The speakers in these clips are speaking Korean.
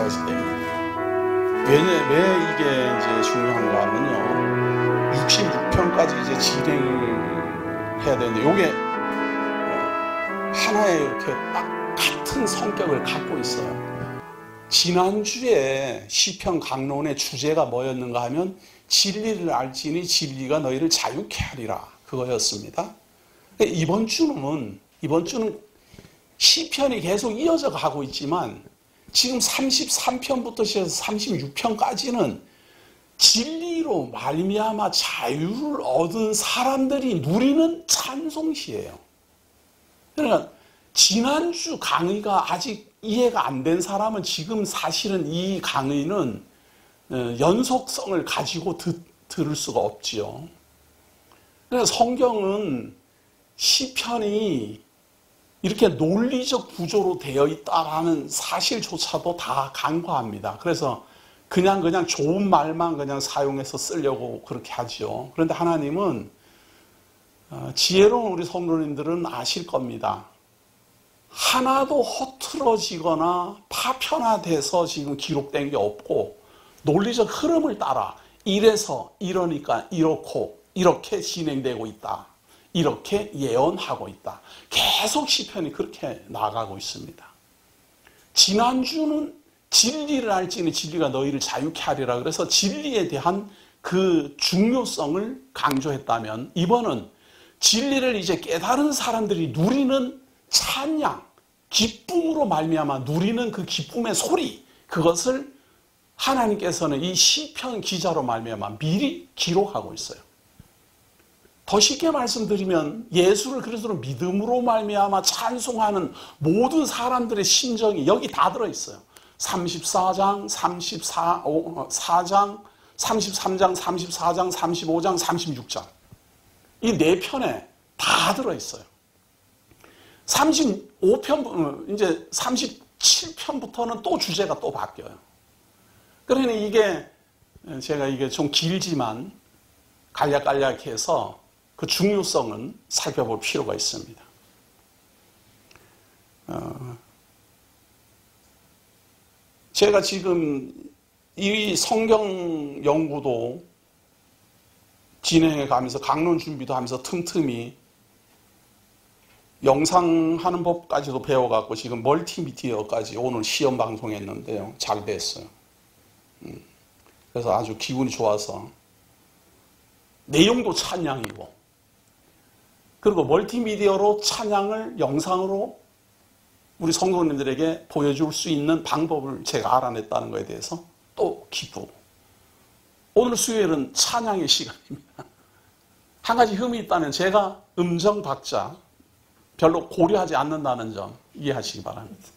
주제가 됩니다. 왜 이게 이제 중요한가 하면요. 66편까지 이제 진행을 해야 되는데, 요게 하나의 이렇게 딱 같은 성격을 갖고 있어요. 지난주에 시편 강론의 주제가 뭐였는가 하면, 진리를 알지니 진리가 너희를 자유케 하리라. 그거였습니다. 이번 주는 시편이 계속 이어져 가고 있지만, 지금 33편부터 시작해서 36편까지는 진리로 말미암아 자유를 얻은 사람들이 누리는 찬송시예요. 그러니까 지난주 강의가 아직 이해가 안 된 사람은 지금 사실은 이 강의는 연속성을 가지고 들을 수가 없지요. 그래서 성경은 시편이 이렇게 논리적 구조로 되어 있다라는 사실조차도 다 간과합니다. 그래서 그냥 좋은 말만 그냥 사용해서 쓰려고 그렇게 하죠. 그런데 하나님은 지혜로운 우리 성도님들은 아실 겁니다. 하나도 허틀어지거나 파편화돼서 지금 기록된 게 없고, 논리적 흐름을 따라 이래서 이러니까 이렇고 이렇게 진행되고 있다, 이렇게 예언하고 있다. 계속 시편이 그렇게 나가고 있습니다. 지난주는 진리를 알지니 진리가 너희를 자유케 하리라. 그래서 진리에 대한 그 중요성을 강조했다면, 이번은 진리를 이제 깨달은 사람들이 누리는 찬양, 기쁨으로 말미암아 누리는 그 기쁨의 소리, 그것을 하나님께서는 이 시편 기자로 말미암아 미리 기록하고 있어요. 더 쉽게 말씀드리면, 예수를 그리스도로 믿음으로 말미암아 찬송하는 모든 사람들의 심정이 여기 다 들어있어요. 34장, 34장, 33장, 34장, 35장, 36장. 이 네 편에 다 들어있어요. 35편, 이제 37편부터는 또 주제가 또 바뀌어요. 그러니 이게, 제가 이게 좀 길지만 간략간략해서 그 중요성은 살펴볼 필요가 있습니다. 제가 지금 이 성경 연구도 진행해 가면서, 강론 준비도 하면서 틈틈이 영상하는 법까지도 배워갖고 지금 멀티미디어까지 오늘 시험 방송했는데요. 잘 됐어요. 그래서 아주 기분이 좋아서, 내용도 찬양이고, 그리고 멀티미디어로 찬양을 영상으로 우리 성도님들에게 보여줄 수 있는 방법을 제가 알아냈다는 것에 대해서 또 기쁘고, 오늘 수요일은 찬양의 시간입니다. 한 가지 흠이 있다면, 제가 음정 박자 별로 고려하지 않는다는 점 이해하시기 바랍니다.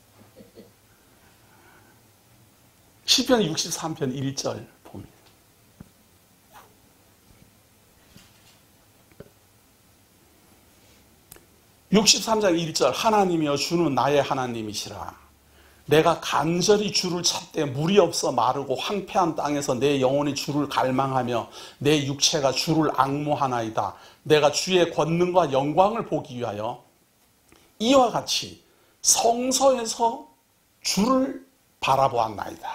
시편 63편 1절 봅니다. (63장 1절) 하나님이여 주는 나의 하나님이시라. 내가 간절히 주를 찾되 물이 없어 마르고 황폐한 땅에서 내 영혼이 주를 갈망하며 내 육체가 주를 앙모하나이다. 내가 주의 권능과 영광을 보기 위하여 이와 같이 성서에서 주를 바라보았나이다.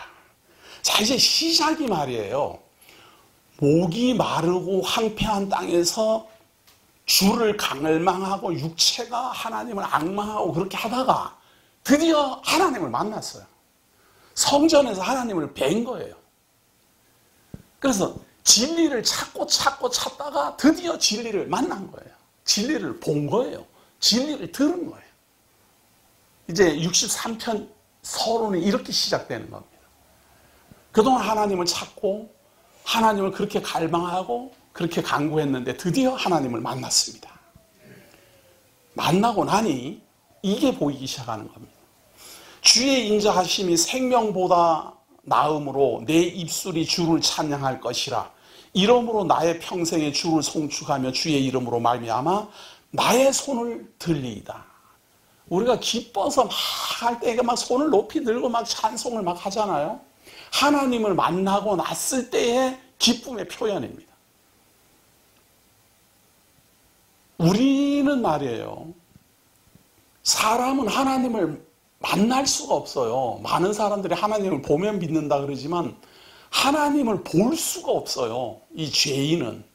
자, 이제 시작이 말이에요. 목이 마르고 황폐한 땅에서 주를 갈망하고 육체가 하나님을 앙망하고 그렇게 하다가 드디어 하나님을 만났어요. 성전에서 하나님을 뵌 거예요. 그래서 진리를 찾다가 드디어 진리를 만난 거예요. 진리를 본 거예요. 진리를 들은 거예요. 이제 63편 서론이 이렇게 시작되는 겁니다. 그동안 하나님을 찾고 하나님을 그렇게 갈망하고 그렇게 간구했는데 드디어 하나님을 만났습니다. 만나고 나니 이게 보이기 시작하는 겁니다. 주의 인자하심이 생명보다 나음으로 내 입술이 주를 찬양할 것이라. 이러므로 나의 평생에 주를 송축하며 주의 이름으로 말미암아 나의 손을 들리이다. 우리가 기뻐서 막 할 때 막 손을 높이 들고 막 찬송을 막 하잖아요. 하나님을 만나고 났을 때의 기쁨의 표현입니다. 우리는 말이에요, 사람은 하나님을 만날 수가 없어요. 많은 사람들이 하나님을 보면 믿는다 그러지만 하나님을 볼 수가 없어요. 이 죄인은.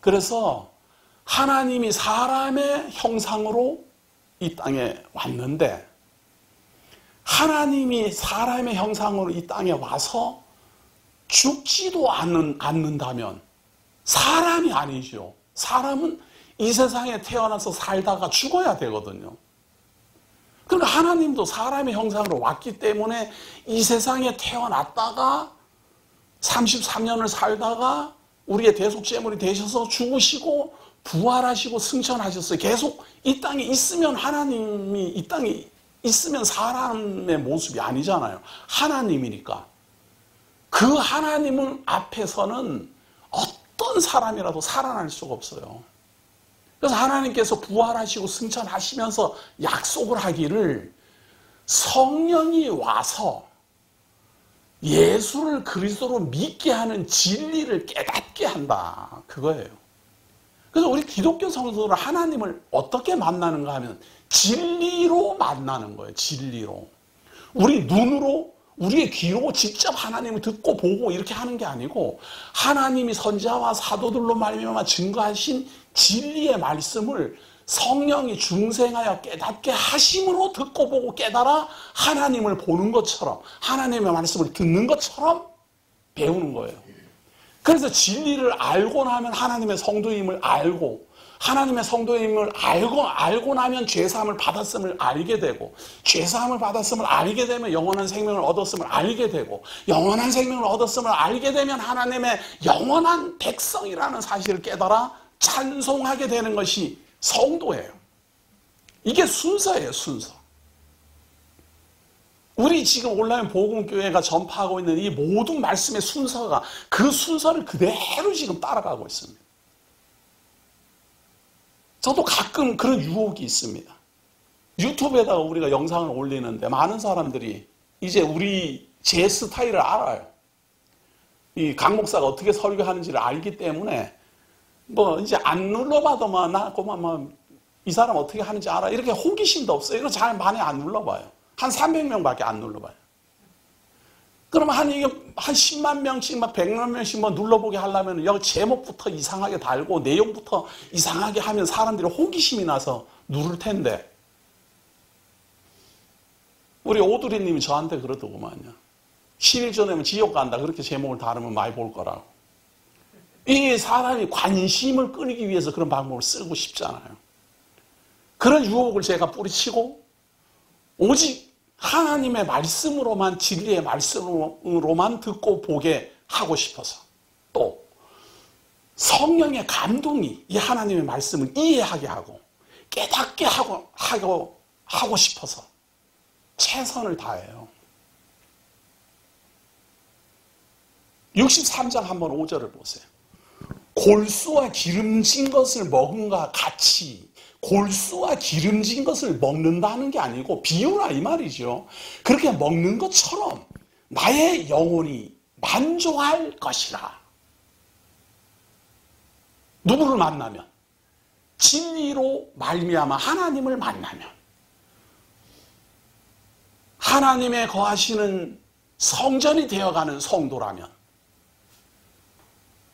그래서 하나님이 사람의 형상으로 이 땅에 왔는데 하나님이 사람의 형상으로 이 땅에 와서 죽지도 않는다면 사람이 아니죠. 사람은 이 세상에 태어나서 살다가 죽어야 되거든요. 그러나 하나님도 사람의 형상으로 왔기 때문에 이 세상에 태어났다가 33년을 살다가 우리의 대속제물이 되셔서 죽으시고 부활하시고 승천하셨어요. 계속 이 땅에 있으면 하나님이 이 땅에 있으면 사람의 모습이 아니잖아요. 하나님이니까. 그 하나님 앞에서는 어떤 사람이라도 살아날 수가 없어요. 그래서 하나님께서 부활하시고 승천하시면서 약속을 하기를 성령이 와서 예수를 그리스도로 믿게 하는 진리를 깨닫게 한다. 그거예요. 그래서 우리 기독교 성도들은 하나님을 어떻게 만나는가 하면 진리로 만나는 거예요. 진리로. 우리 눈으로 우리의 귀로 직접 하나님을 듣고 보고 이렇게 하는 게 아니고 하나님이 선지자와 사도들로 말미암아 증거하신 진리의 말씀을 성령이 중생하여 깨닫게 하심으로 듣고 보고 깨달아 하나님을 보는 것처럼 하나님의 말씀을 듣는 것처럼 배우는 거예요. 그래서 진리를 알고 나면 하나님의 성도임을 알고 하나님의 성도임을 알고 나면 죄사함을 받았음을 알게 되고 죄사함을 받았음을 알게 되면 영원한 생명을 얻었음을 알게 되고 영원한 생명을 얻었음을 알게 되면 하나님의 영원한 백성이라는 사실을 깨달아 찬송하게 되는 것이 성도예요. 이게 순서예요. 순서. 우리 지금 온라인 복음교회가 전파하고 있는 이 모든 말씀의 순서가 그 순서를 그대로 지금 따라가고 있습니다. 저도 가끔 그런 유혹이 있습니다. 유튜브에다가 우리가 영상을 올리는데 많은 사람들이 이제 제 스타일을 알아요. 이 강 목사가 어떻게 설교하는지를 알기 때문에 뭐 이제 안 눌러봐도 이 사람 어떻게 하는지 알아. 이렇게 호기심도 없어요. 이거 잘 많이 안 눌러봐요. 한 300명밖에 안 눌러봐요. 그러면 한 10만 명씩, 100만 명씩 눌러보게 하려면 여기 제목부터 이상하게 달고 내용부터 이상하게 하면 사람들이 호기심이 나서 누를 텐데. 우리 오두리님이 저한테 그러더구만요. 10일 전에면 지옥 간다. 그렇게 제목을 다루면 많이 볼 거라고. 이 사람이 관심을 끌기 위해서 그런 방법을 쓰고 싶잖아요. 그런 유혹을 제가 뿌리치고 오직 하나님의 말씀으로만 진리의 말씀으로만 듣고 보게 하고 싶어서 또 성령의 감동이 이 하나님의 말씀을 이해하게 하고 깨닫게 하고 싶어서 최선을 다해요. 63장 한번 5절을 보세요. 골수와 기름진 것을 먹은가 같이 골수와 기름진 것을 먹는다는 게 아니고 비유라 이 말이죠. 그렇게 먹는 것처럼 나의 영혼이 만족할 것이라. 누구를 만나면? 진리로 말미암아 하나님을 만나면 하나님의 거하시는 성전이 되어가는 성도라면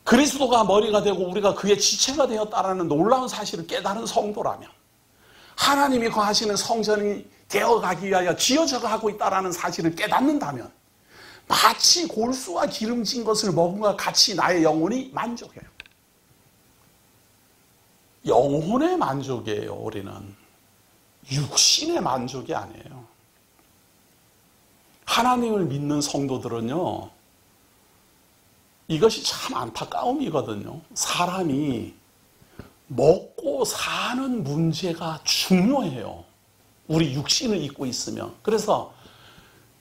그리스도가 머리가 되고 우리가 그의 지체가 되었다라는 놀라운 사실을 깨달은 성도라면 하나님이 거하시는 성전이 되어가기 위하여 지어져 가고 있다라는 사실을 깨닫는다면 마치 골수와 기름진 것을 먹은 것 같이 나의 영혼이 만족해요. 영혼의 만족이에요. 우리는 육신의 만족이 아니에요. 하나님을 믿는 성도들은요, 이것이 참 안타까움이거든요. 사람이 먹고 사는 문제가 중요해요. 우리 육신을 입고 있으면. 그래서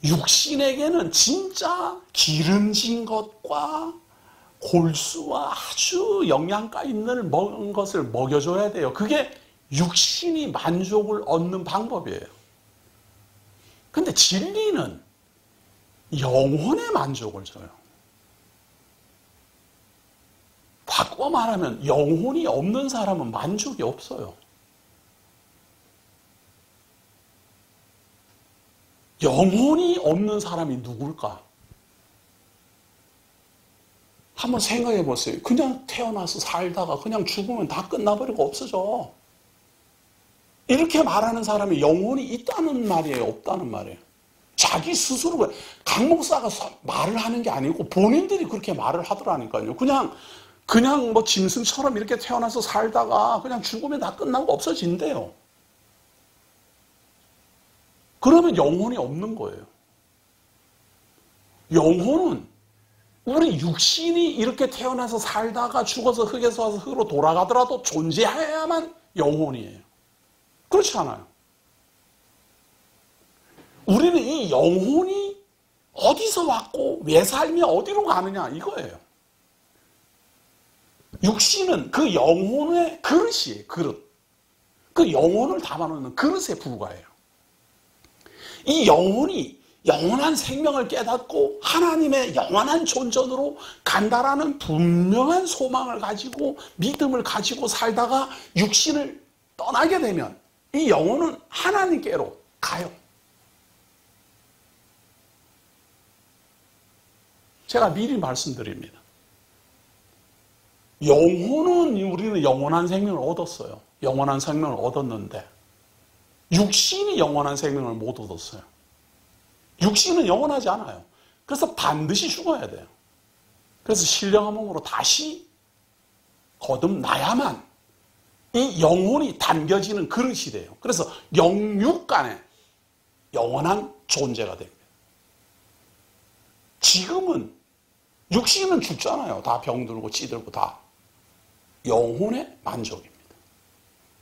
육신에게는 진짜 기름진 것과 골수와 아주 영양가 있는 먹은 것을 먹여줘야 돼요. 그게 육신이 만족을 얻는 방법이에요. 근데 진리는 영혼의 만족을 줘요. 바꿔 말하면 영혼이 없는 사람은 만족이 없어요. 영혼이 없는 사람이 누굴까? 한번 생각해 보세요. 그냥 태어나서 살다가 그냥 죽으면 다 끝나버리고 없어져. 이렇게 말하는 사람이 영혼이 있다는 말이에요? 없다는 말이에요? 자기 스스로, 강 목사가 말을 하는 게 아니고 본인들이 그렇게 말을 하더라니까요. 그냥 뭐 짐승처럼 이렇게 태어나서 살다가 그냥 죽으면 다 끝나고 없어진대요. 그러면 영혼이 없는 거예요. 영혼은 우리 육신이 이렇게 태어나서 살다가 죽어서 흙에서 와서 흙으로 돌아가더라도 존재해야만 영혼이에요. 그렇지 않아요? 우리는 이 영혼이 어디서 왔고 왜 살며 어디로 가느냐 이거예요. 육신은 그 영혼의 그릇이에요. 그릇. 그 영혼을 담아놓는 그릇에 불과해요. 이 영혼이 영원한 생명을 깨닫고 하나님의 영원한 존전으로 간다라는 분명한 소망을 가지고 믿음을 가지고 살다가 육신을 떠나게 되면 이 영혼은 하나님께로 가요. 제가 미리 말씀드립니다. 우리는 영원한 생명을 얻었어요. 영원한 생명을 얻었는데 육신이 영원한 생명을 못 얻었어요. 육신은 영원하지 않아요. 그래서 반드시 죽어야 돼요. 그래서 신령한 몸으로 다시 거듭나야만 이 영혼이 담겨지는 그릇이 돼요. 그래서 영육 간에 영원한 존재가 됩니다. 지금은 육신은 죽잖아요. 다 병들고 찌들고 다. 영혼의 만족입니다.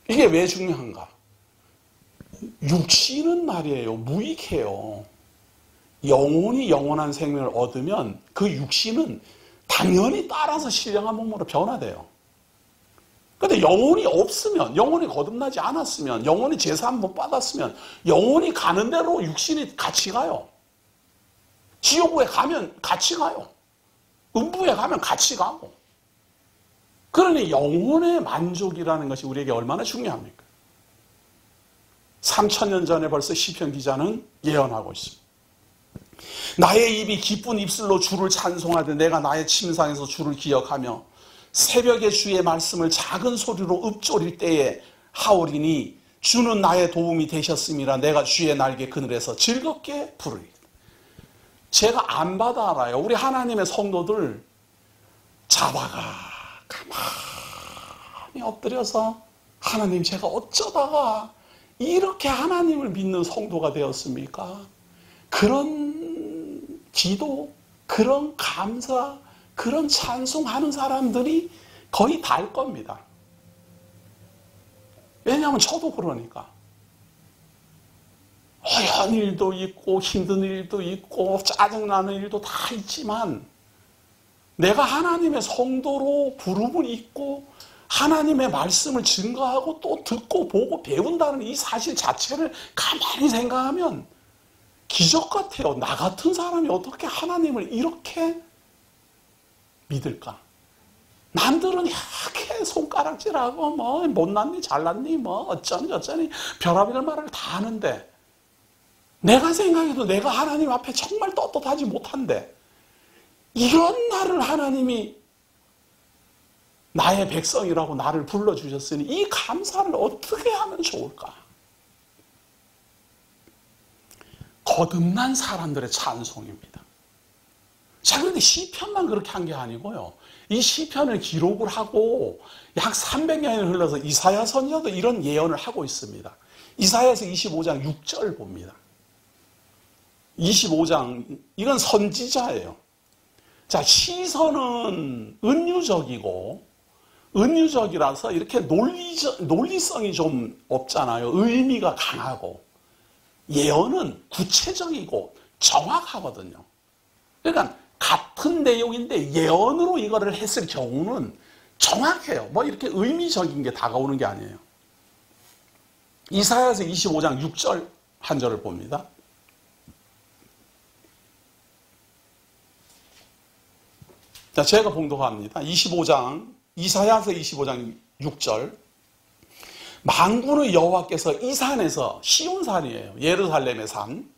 이게 왜 중요한가? 육신은 말이에요. 무익해요. 영혼이 영원한 생명을 얻으면 그 육신은 당연히 따라서 신령한 몸으로 변화돼요. 그런데 영혼이 없으면, 영혼이 거듭나지 않았으면, 영혼이 제사함 못 받았으면 영혼이 가는 대로 육신이 같이 가요. 지옥에 가면 같이 가요. 음부에 가면 같이 가고. 그러니 영혼의 만족이라는 것이 우리에게 얼마나 중요합니까? 3000년 전에 벌써 시편 기자는 예언하고 있습니다. 나의 입이 기쁜 입술로 주를 찬송하되 내가 나의 침상에서 주를 기억하며 새벽에 주의 말씀을 작은 소리로 읊조릴 때에 하오리니 주는 나의 도움이 되셨음이라 내가 주의 날개 그늘에서 즐겁게 부르리다. 제가 안 받아 알아요. 우리 하나님의 성도들 자다가 가만히 엎드려서 하나님 제가 어쩌다가 이렇게 하나님을 믿는 성도가 되었습니까? 그런 기도, 그런 감사, 그런 찬송하는 사람들이 거의 다일 겁니다. 왜냐하면 저도 그러니까. 어려운 일도 있고 힘든 일도 있고 짜증나는 일도 다 있지만 내가 하나님의 성도로 부름을 입고 하나님의 말씀을 증거하고 또 듣고 보고 배운다는 이 사실 자체를 가만히 생각하면 기적 같아요. 나 같은 사람이 어떻게 하나님을 이렇게 믿을까? 남들은 이렇게 손가락질하고 뭐 못났니 잘났니 뭐 어쩌니 저쩌니 별의별 말을 다 하는데 내가 생각해도 내가 하나님 앞에 정말 떳떳하지 못한데 이런 나를 하나님이 나의 백성이라고 나를 불러주셨으니 이 감사를 어떻게 하면 좋을까? 거듭난 사람들의 찬송입니다. 자, 그런데 시편만 그렇게 한 게 아니고요. 이 시편을 기록을 하고 약 300년이 흘러서 이사야 선지자도 이런 예언을 하고 있습니다. 이사야서 25장 6절 봅니다. 25장, 이건 선지자예요. 자, 시선은 은유적이라서 이렇게 논리성이 좀 없잖아요. 의미가 강하고. 예언은 구체적이고 정확하거든요. 그러니까 같은 내용인데 예언으로 이거를 했을 경우는 정확해요. 뭐 이렇게 의미적인 게 다가오는 게 아니에요. 이사야서 25장 6절 한 절을 봅니다. 자, 제가 봉독합니다. 이사야서 25장 6절. 만군의 여호와께서 이 산에서 시온산이에요. 예루살렘의 산.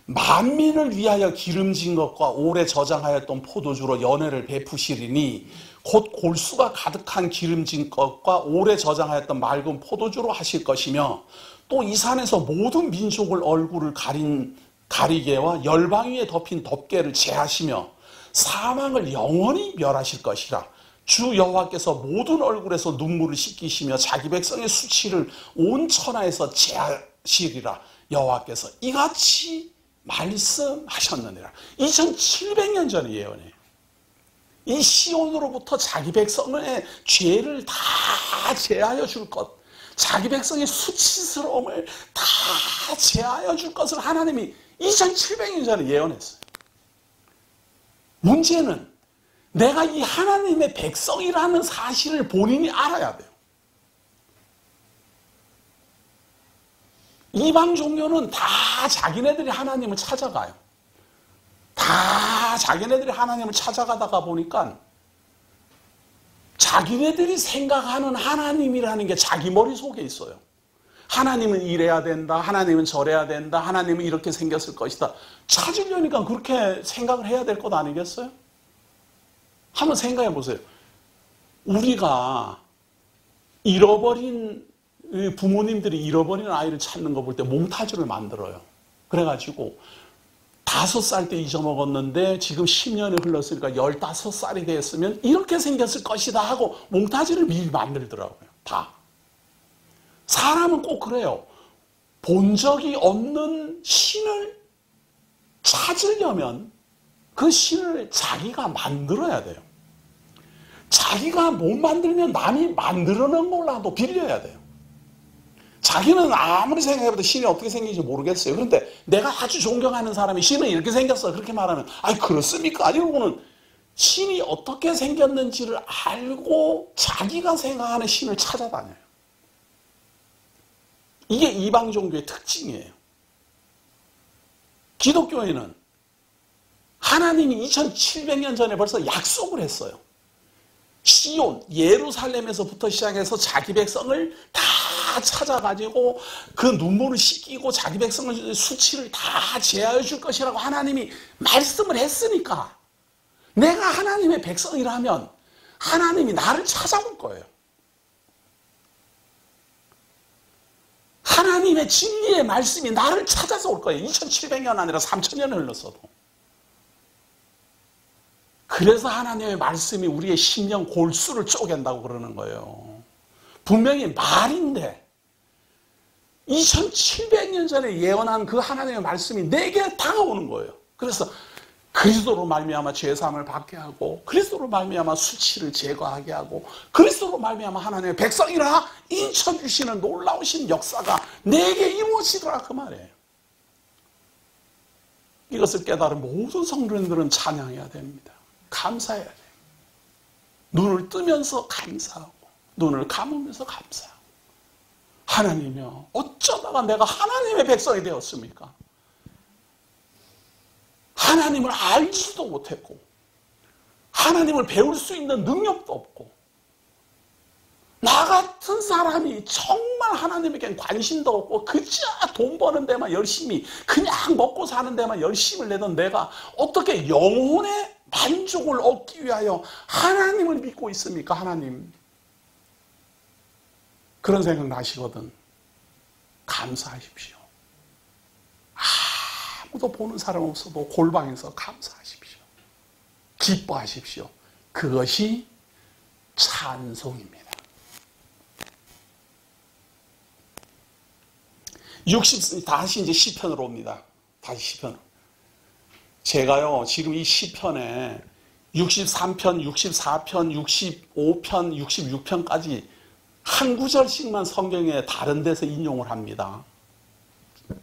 만민을 위하여 기름진 것과 오래 저장하였던 포도주로 연회를 베푸시리니 곧 골수가 가득한 기름진 것과 오래 저장하였던 맑은 포도주로 하실 것이며 또 이 산에서 모든 민족을 얼굴을 가린 가리개와 열방 위에 덮인 덮개를 제하시며 사망을 영원히 멸하실 것이라. 주 여호와께서 모든 얼굴에서 눈물을 씻기시며 자기 백성의 수치를 온 천하에서 제하시리라. 여호와께서 이같이 말씀하셨느니라. 2700년 전의 예언이에요. 이 시온으로부터 자기 백성의 죄를 다 제하여 줄 것, 자기 백성의 수치스러움을 다 제하여 줄 것을 하나님이 2700년 전에 예언했어요. 문제는 내가 이 하나님의 백성이라는 사실을 본인이 알아야 돼요. 이방 종교는 다 자기네들이 하나님을 찾아가요. 다 자기네들이 하나님을 찾아가다가 보니까 자기네들이 생각하는 하나님이라는 게 자기 머릿속에 있어요. 하나님은 이래야 된다. 하나님은 저래야 된다. 하나님은 이렇게 생겼을 것이다. 찾으려니까 그렇게 생각을 해야 될 것 아니겠어요? 한번 생각해 보세요. 우리가 잃어버린 부모님들이 잃어버린 아이를 찾는 거 볼 때 몽타주를 만들어요. 그래가지고 5살 때 잊어먹었는데 지금 10년이 흘렀으니까 15살이 됐으면 이렇게 생겼을 것이다 하고 몽타주를 미리 만들더라고요. 다. 사람은 꼭 그래요. 본 적이 없는 신을 찾으려면 그 신을 자기가 만들어야 돼요. 자기가 못 만들면 남이 만들어 놓은 걸라도 빌려야 돼요. 자기는 아무리 생각해봐도 신이 어떻게 생긴지 모르겠어요. 그런데 내가 아주 존경하는 사람이 신은 이렇게 생겼어. 그렇게 말하면 아이 그렇습니까? 아니고는 신이 어떻게 생겼는지를 알고 자기가 생각하는 신을 찾아다녀요. 이게 이방 종교의 특징이에요. 기독교에는 하나님이 2700년 전에 벌써 약속을 했어요. 시온, 예루살렘에서부터 시작해서 자기 백성을 다 찾아가지고 그 눈물을 씻기고 자기 백성의 수치를 다 제하여 줄 것이라고 하나님이 말씀을 했으니까 내가 하나님의 백성이라면 하나님이 나를 찾아올 거예요. 하나님의 진리의 말씀이 나를 찾아서 올 거예요. 2700년 아니라 3000년이 흘렀어도. 그래서 하나님의 말씀이 우리의 심령 골수를 쪼갠다고 그러는 거예요. 분명히 말인데 2700년 전에 예언한 그 하나님의 말씀이 내게 다가오는 거예요. 그래서 그리스도로 말미암아 죄사함을 받게 하고 그리스도로 말미암아 수치를 제거하게 하고 그리스도로 말미암아 하나님의 백성이라 인쳐주시는 놀라우신 역사가 내게 이루어지더라 그 말이에요. 이것을 깨달은 모든 성도님들은 찬양해야 됩니다. 감사해야 돼요. 눈을 뜨면서 감사하고 눈을 감으면서 감사하고 하나님이여 어쩌다가 내가 하나님의 백성이 되었습니까? 하나님을 알지도 못했고 하나님을 배울 수 있는 능력도 없고 나 같은 사람이 정말 하나님에겐 관심도 없고 그저 돈 버는 데만 열심히 그냥 먹고 사는 데만 열심을 내던 내가 어떻게 영혼의 만족을 얻기 위하여 하나님을 믿고 있습니까? 하나님. 그런 생각 나시거든. 감사하십시오. 아무도 보는 사람 없어도 골방에서 감사하십시오. 기뻐하십시오. 그것이 찬송입니다. 60, 다시 이제 시편으로 옵니다. 다시 시편으로. 제가요, 지금 이 시편에 63편, 64편, 65편, 66편까지 한 구절씩만 성경에 다른 데서 인용을 합니다.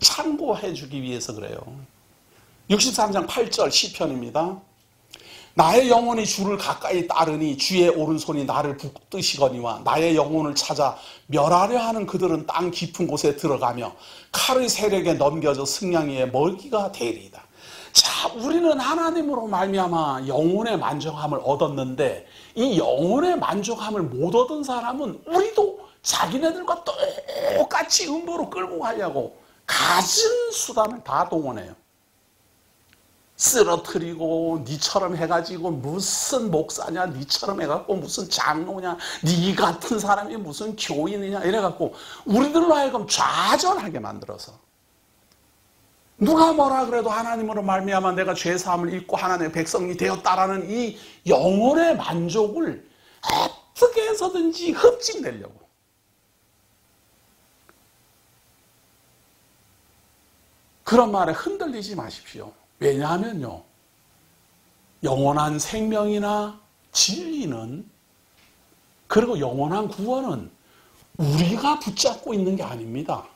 참고해 주기 위해서 그래요. 63장 8절 시편입니다. 나의 영혼이 주를 가까이 따르니 주의 오른손이 나를 붙드시거니와 나의 영혼을 찾아 멸하려 하는 그들은 땅 깊은 곳에 들어가며 칼의 세력에 넘겨져 승냥이의 먹이가 되리이다. 자, 우리는 하나님으로 말미암아 영혼의 만족함을 얻었는데 이 영혼의 만족함을 못 얻은 사람은 우리도 자기네들과 똑같이 음부로 끌고 가려고 가진 수단을 다 동원해요. 쓰러뜨리고 니처럼 해가지고 무슨 목사냐, 니처럼 해갖고 무슨 장로냐, 니 같은 사람이 무슨 교인이냐 이래갖고 우리들로 하여금 좌절하게 만들어서 누가 뭐라 그래도 하나님으로 말미암아 내가 죄사함을 입고 하나님의 백성이 되었다라는 이 영혼의 만족을 어떻게 해서든지 흠집내려고. 그런 말에 흔들리지 마십시오. 왜냐하면요, 영원한 생명이나 진리는, 그리고 영원한 구원은 우리가 붙잡고 있는 게 아닙니다.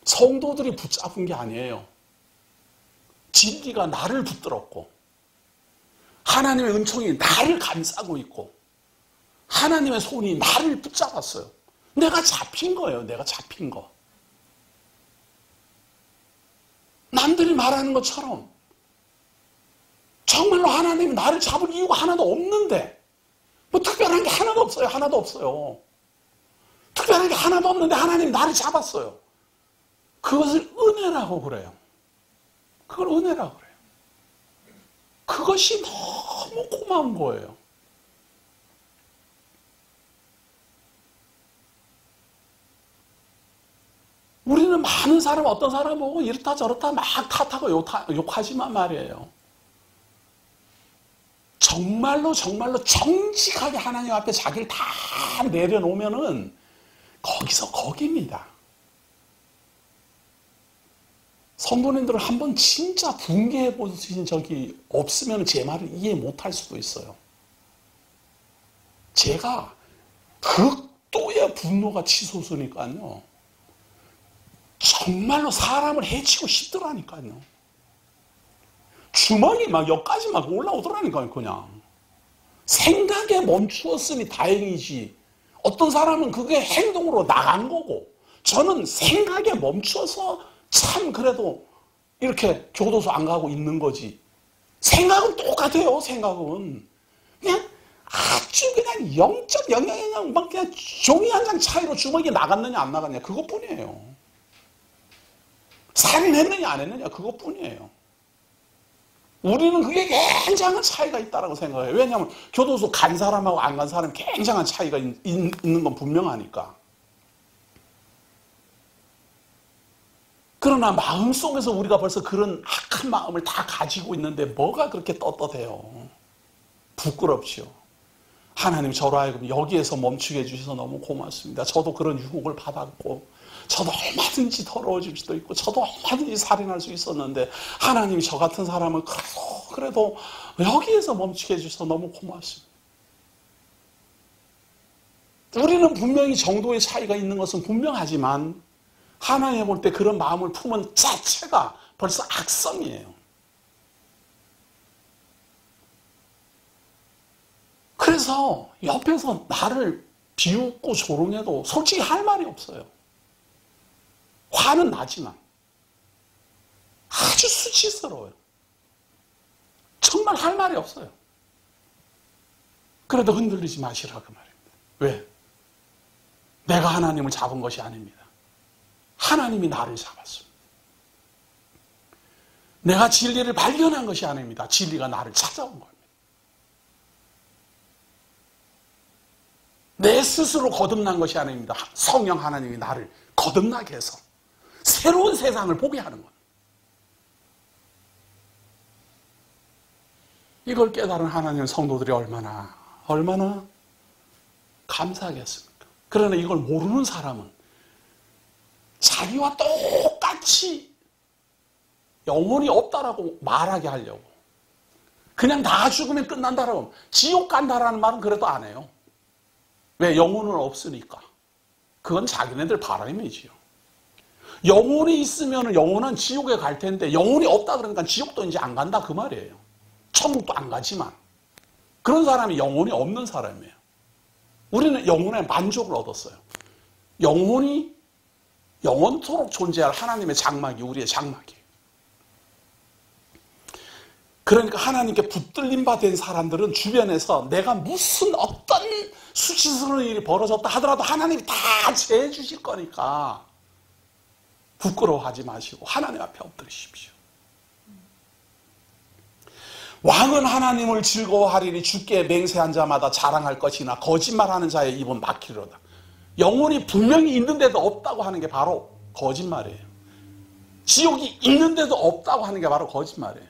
성도들이 붙잡은 게 아니에요. 진리가 나를 붙들었고 하나님의 은총이 나를 감싸고 있고 하나님의 손이 나를 붙잡았어요. 내가 잡힌 거예요. 내가 잡힌 거. 남들이 말하는 것처럼 정말로 하나님이 나를 잡을 이유가 하나도 없는데, 뭐 특별한 게 하나도 없어요. 하나도 없어요. 특별한 게 하나도 없는데 하나님이 나를 잡았어요. 그것을 은혜라고 그래요. 그걸 은혜라고 그래요. 그것이 너무 고마운 거예요. 우리는 많은 사람, 어떤 사람 보고 이렇다 저렇다 막 탓하고 욕하지만 말이에요. 정말로 정직하게 하나님 앞에 자기를 다 내려놓으면은 거기서 거기입니다. 성도님들은 한번 진짜 붕괴해 보신 적이 없으면 제 말을 이해 못할 수도 있어요. 제가 극도의 분노가 치솟으니까요, 정말로 사람을 해치고 싶더라니까요. 주먹이 막 여기까지 막 올라오더라니까요. 그냥 생각에 멈추었으니 다행이지, 어떤 사람은 그게 행동으로 나간 거고, 저는 생각에 멈춰서 참 그래도 이렇게 교도소 안 가고 있는 거지. 생각은 똑같아요. 생각은 그냥 아주 그냥 0.00 막 그냥 종이 한 장 차이로 주먹이 나갔느냐 안 나갔느냐 그것뿐이에요. 살인했느냐 안 했느냐 그것뿐이에요. 우리는 그게 굉장한 차이가 있다고 생각해요. 왜냐하면 교도소 간 사람하고 안 간 사람이 굉장한 차이가 있는 건 분명하니까. 그러나 마음속에서 우리가 벌써 그런 악한 마음을 다 가지고 있는데 뭐가 그렇게 떳떳해요. 부끄럽지요. 하나님 저로 하여금 여기에서 멈추게 해주셔서 너무 고맙습니다. 저도 그런 유혹을 받았고, 저도 얼마든지 더러워질 수도 있고, 저도 얼마든지 살인할 수 있었는데 하나님이 저 같은 사람을 그래도 여기에서 멈추게 해주셔서 너무 고맙습니다. 우리는 분명히 정도의 차이가 있는 것은 분명하지만 하나님 볼 때 그런 마음을 품은 자체가 벌써 악성이에요. 그래서 옆에서 나를 비웃고 조롱해도 솔직히 할 말이 없어요. 화는 나지만 아주 수치스러워요. 정말 할 말이 없어요. 그래도 흔들리지 마시라고 말입니다. 왜? 내가 하나님을 잡은 것이 아닙니다. 하나님이 나를 잡았습니다. 내가 진리를 발견한 것이 아닙니다. 진리가 나를 찾아온 겁니다. 내 스스로 거듭난 것이 아닙니다. 성령 하나님이 나를 거듭나게 해서 새로운 세상을 보게 하는 겁니다. 이걸 깨달은 하나님 성도들이 얼마나 감사하겠습니까? 그러나 이걸 모르는 사람은 자기와 똑같이 영혼이 없다라고 말하게 하려고, 그냥 다 죽으면 끝난다라고, 지옥 간다라는 말은 그래도 안 해요. 왜? 영혼은 없으니까. 그건 자기네들 바람이지요. 영혼이 있으면 영혼은 지옥에 갈 텐데 영혼이 없다 그러니까 지옥도 이제 안 간다 그 말이에요. 천국도 안 가지만. 그런 사람이 영혼이 없는 사람이에요. 우리는 영혼의 만족을 얻었어요. 영혼이 영원토록 존재할 하나님의 장막이 우리의 장막이에요. 그러니까 하나님께 붙들림 받은 사람들은 주변에서 내가 무슨 어떤 수치스러운 일이 벌어졌다 하더라도 하나님이 다 제해 주실 거니까 부끄러워하지 마시고 하나님 앞에 엎드리십시오. 왕은 하나님을 즐거워하리니 주께 맹세한 자마다 자랑할 것이나 거짓말하는 자의 입은 막히리로다. 영혼이 분명히 있는데도 없다고 하는 게 바로 거짓말이에요. 지옥이 있는데도 없다고 하는 게 바로 거짓말이에요.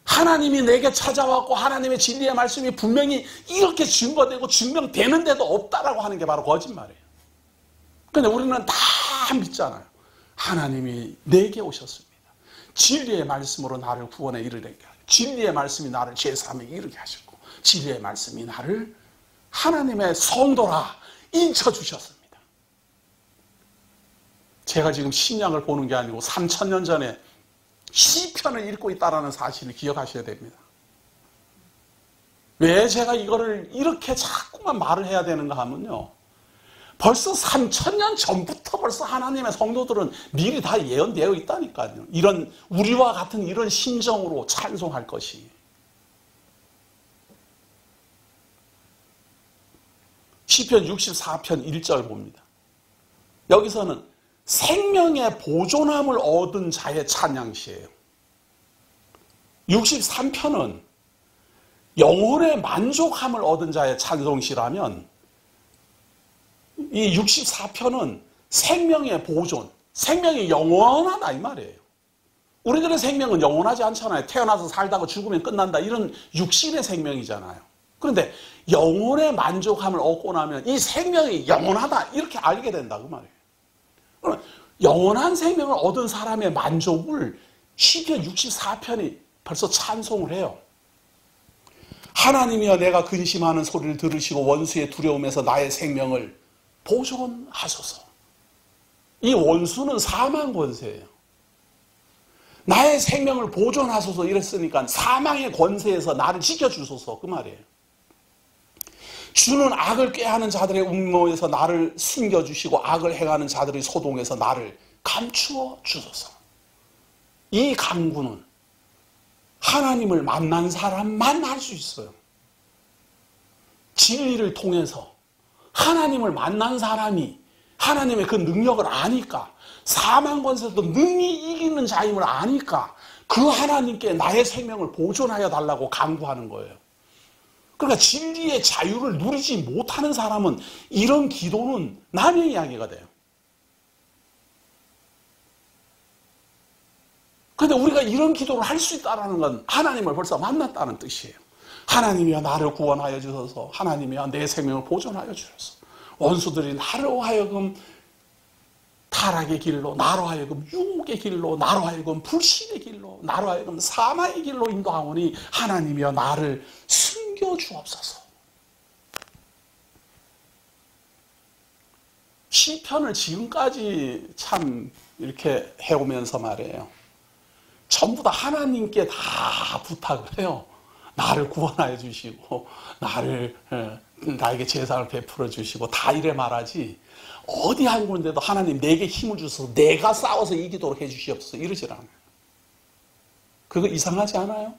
하나님이 내게 찾아왔고 하나님의 진리의 말씀이 분명히 이렇게 증거되고 증명되는데도 없다라고 하는 게 바로 거짓말이에요. 근데 우리는 다 믿잖아요. 하나님이 내게 오셨습니다. 진리의 말씀으로 나를 구원에 이르게 하시고, 진리의 말씀이 나를 죄사함에 이르게 하셨고, 진리의 말씀이 나를 하나님의 성도라 인쳐주셨습니다. 제가 지금 신약을 보는 게 아니고 3000년 전에 시편을 읽고 있다는 사실을 기억하셔야 됩니다. 왜 제가 이거를 이렇게 자꾸만 말을 해야 되는가 하면요, 벌써 3000년 전부터 벌써 하나님의 성도들은 미리 다 예언되어 있다니까요. 이런 우리와 같은 이런 심정으로 찬송할 것이. 시편 64편 1절 봅니다. 여기서는 생명의 보존함을 얻은 자의 찬양시예요. 63편은 영혼의 만족함을 얻은 자의 찬송시라면 이 64편은 생명의 보존, 생명이 영원하다 이 말이에요. 우리들의 생명은 영원하지 않잖아요. 태어나서 살다가 죽으면 끝난다, 이런 육신의 생명이잖아요. 그런데 영혼의 만족함을 얻고 나면 이 생명이 영원하다 이렇게 알게 된다 그 말이에요. 영원한 생명을 얻은 사람의 만족을 시편 64편이 벌써 찬송을 해요. 하나님이여 내가 근심하는 소리를 들으시고 원수의 두려움에서 나의 생명을 보존하소서. 이 원수는 사망 권세예요. 나의 생명을 보존하소서 이랬으니까 사망의 권세에서 나를 지켜주소서 그 말이에요. 주는 악을 꾀하는 자들의 음모에서 나를 숨겨주시고 악을 행하는 자들의 소동에서 나를 감추어 주소서. 이 간구는 하나님을 만난 사람만 할 수 있어요. 진리를 통해서 하나님을 만난 사람이 하나님의 그 능력을 아니까, 사망 권세도 능히 이기는 자임을 아니까 그 하나님께 나의 생명을 보존하여 달라고 간구하는 거예요. 그러니까 진리의 자유를 누리지 못하는 사람은 이런 기도는 남의 이야기가 돼요. 그런데 우리가 이런 기도를 할 수 있다는 건 하나님을 벌써 만났다는 뜻이에요. 하나님이여 나를 구원하여 주소서. 하나님이여 내 생명을 보존하여 주소서. 원수들이 나로 하여금 타락의 길로, 나로 하여금 유혹의 길로, 나로 하여금 불신의 길로, 나로 하여금 사망의 길로 인도하오니 하나님이여 나를 숨겨주옵소서. 시편을 지금까지 참 이렇게 해오면서 말이에요, 전부 다 하나님께 다 부탁을 해요. 나를 구원하여 주시고 나에게 제사를 베풀어 주시고 다 이래 말하지, 어디 한 군데도 하나님 내게 힘을 주셔서 내가 싸워서 이기도록 해 주시옵소서 이러질 않아요. 그거 이상하지 않아요?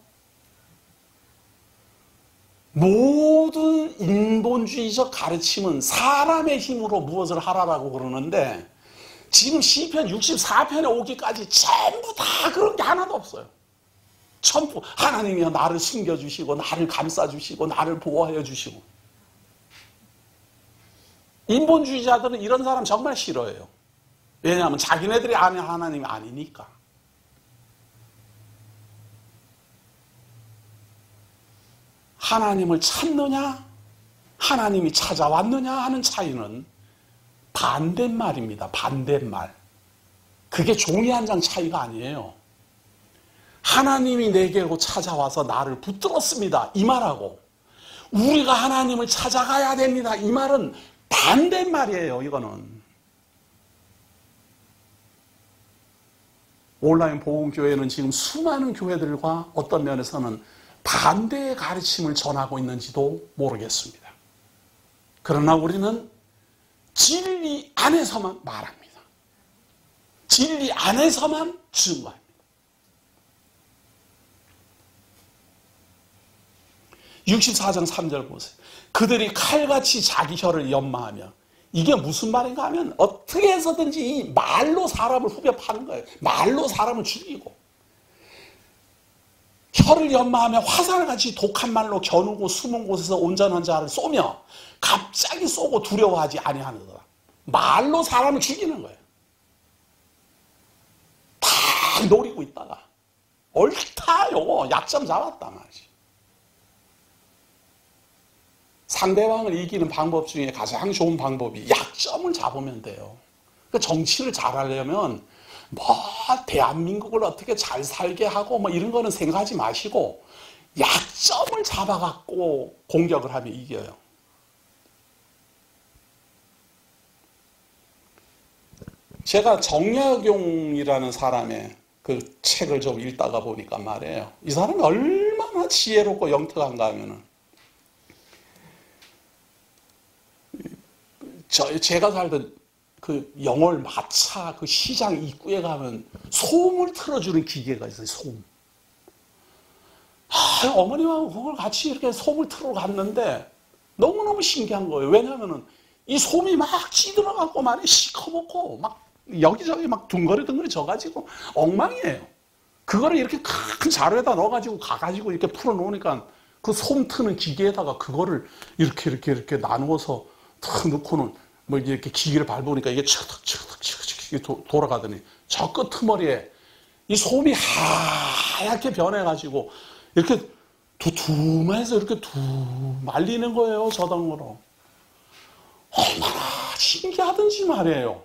모든 인본주의적 가르침은 사람의 힘으로 무엇을 하라라고 그러는데 지금 시편 64편에 오기까지 전부 다 그런 게 하나도 없어요. 전부 하나님이여 나를 숨겨주시고 나를 감싸주시고 나를 보호하여 주시고. 인본주의자들은 이런 사람 정말 싫어해요. 왜냐하면 자기네들이 아는 하나님이 아니니까. 하나님을 찾느냐 하나님이 찾아왔느냐 하는 차이는 반대말입니다. 반대말. 그게 종이 한 장 차이가 아니에요. 하나님이 내게로 찾아와서 나를 붙들었습니다 이 말하고 우리가 하나님을 찾아가야 됩니다 이 말은 반대말이에요. 이거는 온라인 복음교회는 지금 수많은 교회들과 어떤 면에서는 반대의 가르침을 전하고 있는지도 모르겠습니다. 그러나 우리는 진리 안에서만 말합니다. 진리 안에서만 증거합니다. 64장 3절 보세요. 그들이 칼같이 자기 혀를 연마하며, 이게 무슨 말인가 하면 어떻게 해서든지 이 말로 사람을 후벼 파는 거예요. 말로 사람을 죽이고 혀를 연마하며 화살같이 독한 말로 겨누고 숨은 곳에서 온전한 자를 쏘며 갑자기 쏘고 두려워하지 아니하느라. 말로 사람을 죽이는 거예요. 다 노리고 있다가 옳다 요거 약점 잡았다 말이지. 상대방을 이기는 방법 중에 가장 좋은 방법이 약점을 잡으면 돼요. 그러니까 정치를 잘하려면 뭐 대한민국을 어떻게 잘 살게 하고 뭐 이런 거는 생각하지 마시고 약점을 잡아갖고 공격을 하면 이겨요. 제가 정약용이라는 사람의 그 책을 좀 읽다가 보니까 말이에요. 이 사람이 얼마나 지혜롭고 영특한가 하면은 제가 살던 그 영월 마차 그 시장 입구에 가면 소음을 틀어주는 기계가 있어요. 소음. 어머님하고 그걸 같이 이렇게 소음을 틀어 갔는데 너무너무 신기한 거예요. 왜냐하면은 이 소음이 막 찌들어갖고 말이 시커멓고 막 여기저기 막 둥거리 져가지고 엉망이에요. 그거를 이렇게 큰 자루에다 넣어가지고 가가지고 이렇게 풀어놓으니까 그 소음 트는 기계에다가 그거를 이렇게 나누어서 탁 넣고는 뭐 이렇게 기계를 밟으니까 이게 치득 돌아가더니 저 끄트머리에 이 솜이 하얗게 변해가지고 이렇게 두툼해서 이렇게 말리는 거예요. 저당으로. 얼마나 신기하든지 말이에요.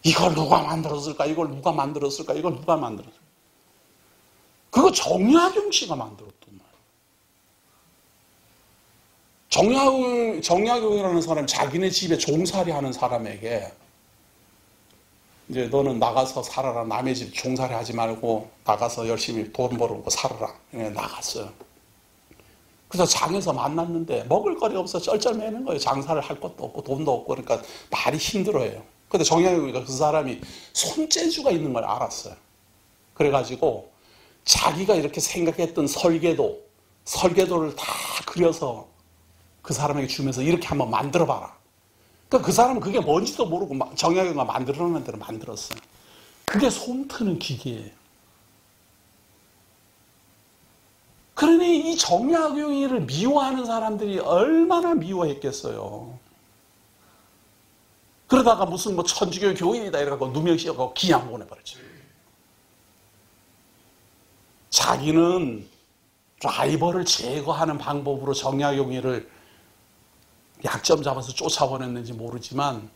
이걸 누가 만들었을까? 이걸 누가 만들었을까? 이걸 누가 만들었을까? 그거 정약용 씨가 만들었단 말이에요. 정약용이라는 사람이 자기네 집에 종살이 하는 사람에게 이제 너는 나가서 살아라. 남의 집 종살이 하지 말고 나가서 열심히 돈 벌고 살아라. 나갔어요. 그래서 장에서 만났는데 먹을 거리가 없어 쩔쩔매는 거예요. 장사를 할 것도 없고 돈도 없고 그러니까 말이 힘들어요. 근데 정약용이가 그 사람이 손재주가 있는 걸 알았어요. 그래가지고 자기가 이렇게 생각했던 설계도를 다 그려서 그 사람에게 주면서 이렇게 한번 만들어봐라. 그러니까 그 사람은 그게 뭔지도 모르고 정약용이가 만들어놓은 대로 만들었어요. 그게 솜 트는 기계예요. 그러니 이 정약용이를 미워하는 사람들이 얼마나 미워했겠어요. 그러다가 무슨 뭐 천주교 교인이다 이래갖고 누명 씌워갖고 그냥 보내버렸죠. 자기는 라이벌을 제거하는 방법으로 정약용이를 약점 잡아서 쫓아보냈는지 모르지만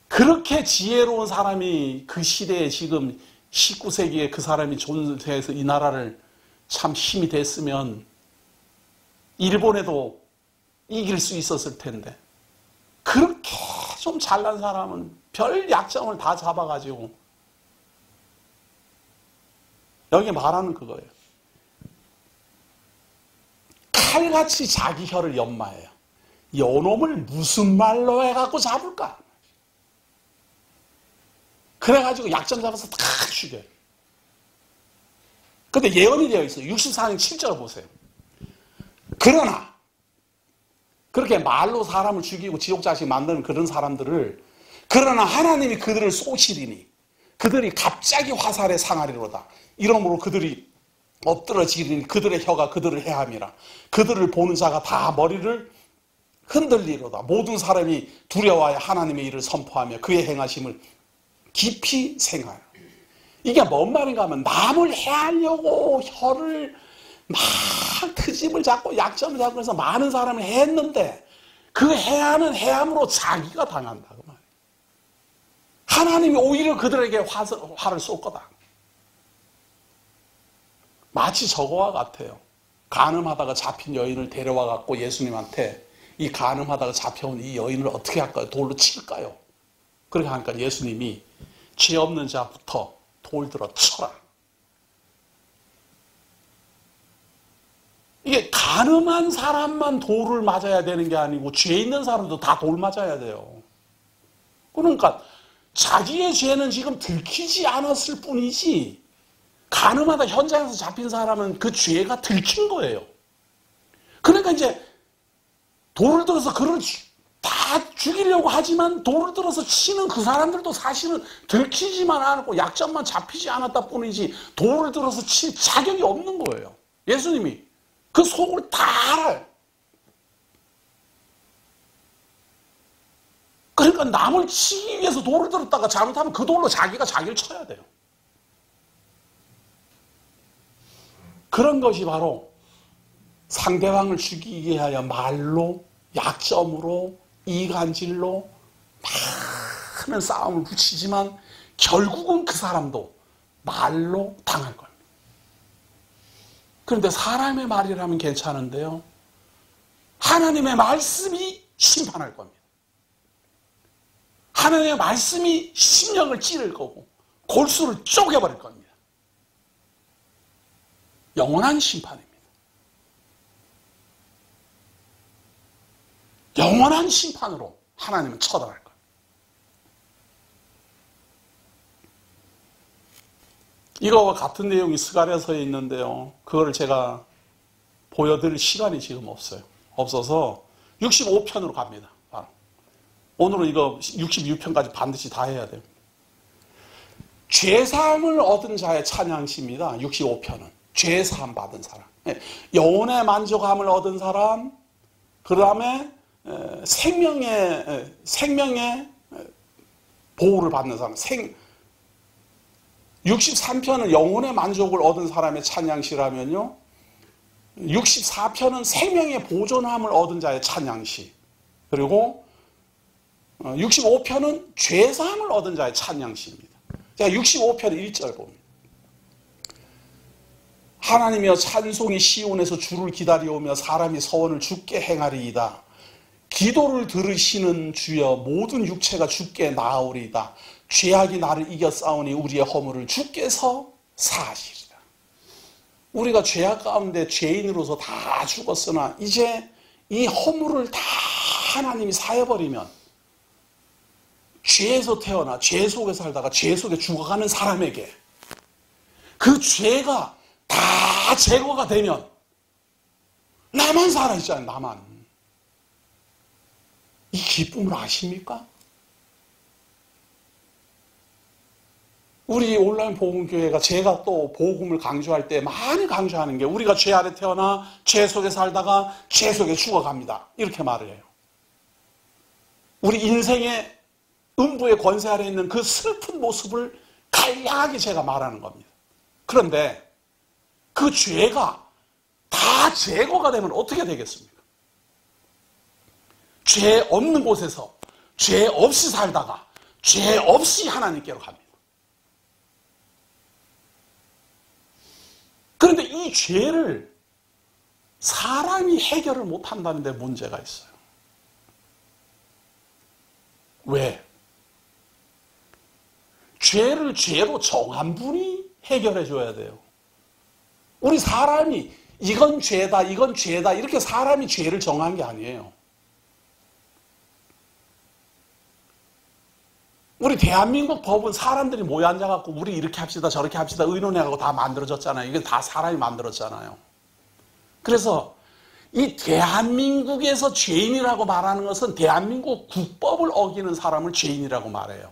그렇게 지혜로운 사람이 그 시대에 지금 19세기에 그 사람이 존재해서 이 나라를 참 힘이 됐으면 일본에도 이길 수 있었을 텐데 그렇게 좀 잘난 사람은 별 약점을 다 잡아가지고 여기 말하는 그거예요. 칼같이 자기 혀를 연마해요. 요놈을 무슨 말로 해갖고 잡을까? 그래가지고 약점 잡아서 다 죽여요. 근데 예언이 되어 있어요. 64장 7절 보세요. 그러나 그렇게 말로 사람을 죽이고 지옥자식 만드는 그런 사람들을 그러나 하나님이 그들을 쏘시리니 그들이 갑자기 화살에 상하리로다. 이러므로 그들이 엎드러지리니 그들의 혀가 그들을 해함이라. 그들을 보는 자가 다 머리를 흔들리로다. 모든 사람이 두려워하여 하나님의 일을 선포하며 그의 행하심을 깊이 생각하여. 이게 뭔 말인가 하면 남을 해하려고 혀를 막 트집을 잡고 약점을 잡고 해서 많은 사람을 해했는데 그 해하는 해함으로 자기가 당한다. 그 말이에요. 하나님이 오히려 그들에게 화를 쏠 거다. 마치 저거와 같아요. 간음하다가 잡힌 여인을 데려와 갖고 예수님한테 이 간음하다가 잡혀온 이 여인을 어떻게 할까요? 돌로 칠까요? 그렇게 하니까 예수님이 죄 없는 자부터 돌 들어 쳐라. 이게 간음한 사람만 돌을 맞아야 되는 게 아니고 죄 있는 사람도 다 돌 맞아야 돼요. 그러니까 자기의 죄는 지금 들키지 않았을 뿐이지 간음하다 현장에서 잡힌 사람은 그 죄가 들킨 거예요. 그러니까 이제 돌을 들어서 그를 다 죽이려고 하지만 돌을 들어서 치는 그 사람들도 사실은 들키지만 않고 약점만 잡히지 않았다 뿐이지 돌을 들어서 칠 자격이 없는 거예요. 예수님이 그 속을 다 알아요. 그러니까 남을 치기 위해서 돌을 들었다가 잘못하면 그 돌로 자기가 자기를 쳐야 돼요. 그런 것이 바로 상대방을 죽이기 위하여 말로, 약점으로, 이간질로 많은 싸움을 붙이지만 결국은 그 사람도 말로 당할 겁니다. 그런데 사람의 말이라면 괜찮은데요. 하나님의 말씀이 심판할 겁니다. 하나님의 말씀이 심령을 찌를 거고 골수를 쪼개버릴 겁니다. 영원한 심판입니다. 영원한 심판으로 하나님은 처단할 거예요. 이거와 같은 내용이 스가랴서에 있는데요. 그거를 제가 보여드릴 시간이 지금 없어요. 없어서 65편으로 갑니다. 오늘은 이거 66편까지 반드시 다 해야 돼요. 죄사함을 얻은 자의 찬양시입니다. 65편은. 죄사함 받은 사람. 영혼의 만족함을 얻은 사람, 그 다음에 생명의 보호를 받는 사람. 63편은 영혼의 만족을 얻은 사람의 찬양시라면요. 64편은 생명의 보존함을 얻은 자의 찬양시. 그리고 65편은 죄사함을 얻은 자의 찬양시입니다. 자, 65편 1절 봅니다. 하나님이여 찬송이 시온에서 주를 기다려오며 사람이 서원을 주께 행하리이다. 기도를 들으시는 주여 모든 육체가 주께 나아오리이다. 죄악이 나를 이겨 싸우니 우리의 허물을 주께서 사하시리라. 우리가 죄악 가운데 죄인으로서 다 죽었으나 이제 이 허물을 다 하나님이 사해버리면 죄에서 태어나 죄 속에 살다가 죄 속에 죽어가는 사람에게 그 죄가 다 제거가 되면 나만 살아있잖아요. 나만. 이 기쁨을 아십니까? 우리 온라인 복음교회가 제가 또 복음을 강조할 때 많이 강조하는 게 우리가 죄 아래 태어나 죄 속에 살다가 죄 속에 죽어갑니다. 이렇게 말을 해요. 우리 인생의 음부의 권세 아래 있는 그 슬픈 모습을 간략하게 제가 말하는 겁니다. 그런데 그 죄가 다 제거가 되면 어떻게 되겠습니까? 죄 없는 곳에서 죄 없이 살다가 죄 없이 하나님께로 갑니다. 그런데 이 죄를 사람이 해결을 못한다는 데 문제가 있어요. 왜? 죄를 죄로 정한 분이 해결해 줘야 돼요. 우리 사람이 이건 죄다, 이건 죄다 이렇게 사람이 죄를 정한 게 아니에요. 우리 대한민국 법은 사람들이 모여 앉아갖고 우리 이렇게 합시다 저렇게 합시다 의논해갖고 다 만들어졌잖아요. 이게 다 사람이 만들었잖아요. 그래서 이 대한민국에서 죄인이라고 말하는 것은 대한민국 국법을 어기는 사람을 죄인이라고 말해요.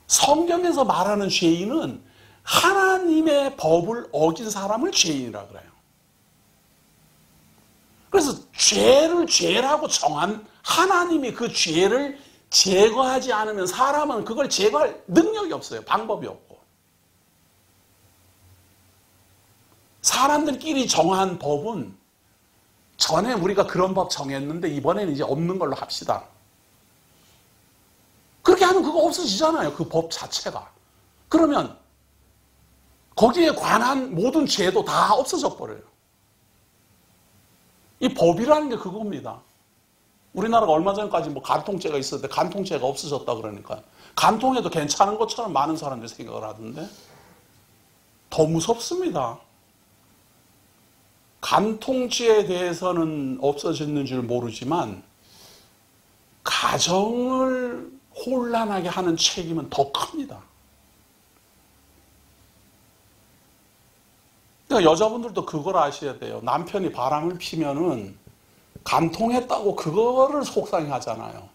성경에서 말하는 죄인은 하나님의 법을 어긴 사람을 죄인이라고 그래요. 그래서 죄를 죄라고 정한 하나님이 그 죄를 제거하지 않으면 사람은 그걸 제거할 능력이 없어요. 방법이 없고. 사람들끼리 정한 법은 전에 우리가 그런 법 정했는데 이번에는 이제 없는 걸로 합시다. 그렇게 하면 그거 없어지잖아요. 그 법 자체가. 그러면 거기에 관한 모든 죄도 다 없어져 버려요. 이 법이라는 게 그겁니다. 우리나라가 얼마 전까지 뭐 간통죄가 있었는데 간통죄가 없어졌다 그러니까 간통해도 괜찮은 것처럼 많은 사람들이 생각을 하던데 더 무섭습니다. 간통죄에 대해서는 없어졌는 줄 모르지만 가정을 혼란하게 하는 책임은 더 큽니다. 그러니까 여자분들도 그걸 아셔야 돼요. 남편이 바람을 피면은 간통했다고 그거를 속상해 하잖아요.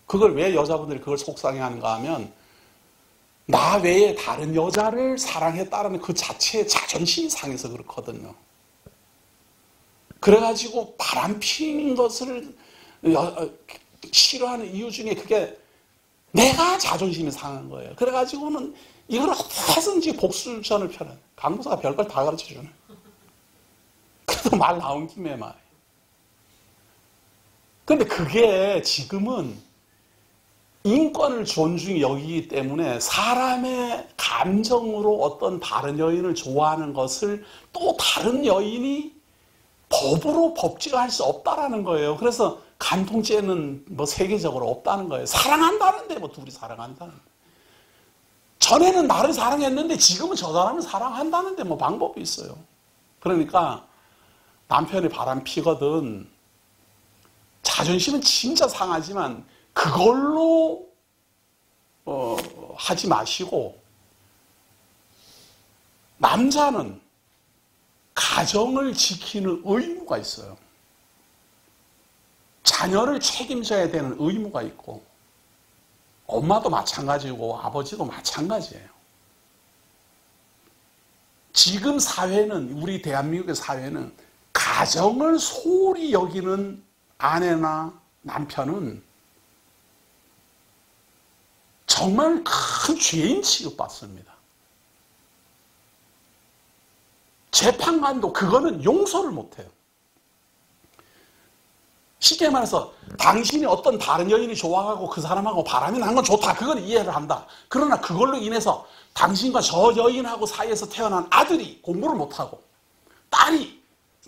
그걸 왜 여자분들이 그걸 속상해 하는가 하면 나 외에 다른 여자를 사랑했다는 그 자체의 자존심이 상해서 그렇거든요. 그래가지고 바람피는 것을 싫어하는 이유 중에 그게 내가 자존심이 상한 거예요. 그래가지고는 이걸 어떻게든지 복수전을 펴는 강무사가 별걸 다 가르쳐주네. 그래도 말 나온 김에 말이에요. 근데 그게 지금은 인권을 존중히 여기기 때문에 사람의 감정으로 어떤 다른 여인을 좋아하는 것을 또 다른 여인이 법으로 법제화할 수 없다라는 거예요. 그래서 간통죄는 뭐 세계적으로 없다는 거예요. 사랑한다는데 뭐 둘이 사랑한다는데. 전에는 나를 사랑했는데 지금은 저 사람을 사랑한다는데 뭐 방법이 있어요. 그러니까 남편이 바람 피거든 자존심은 진짜 상하지만 그걸로 하지 마시고 남자는 가정을 지키는 의무가 있어요. 자녀를 책임져야 되는 의무가 있고 엄마도 마찬가지고 아버지도 마찬가지예요. 지금 사회는 우리 대한민국의 사회는 가정을 소홀히 여기는 아내나 남편은 정말 큰 죄인 취급받습니다. 재판관도 그거는 용서를 못해요. 쉽게 말해서 당신이 어떤 다른 여인이 좋아하고 그 사람하고 바람이 난 건 좋다. 그건 이해를 한다. 그러나 그걸로 인해서 당신과 저 여인하고 사이에서 태어난 아들이 공부를 못하고 딸이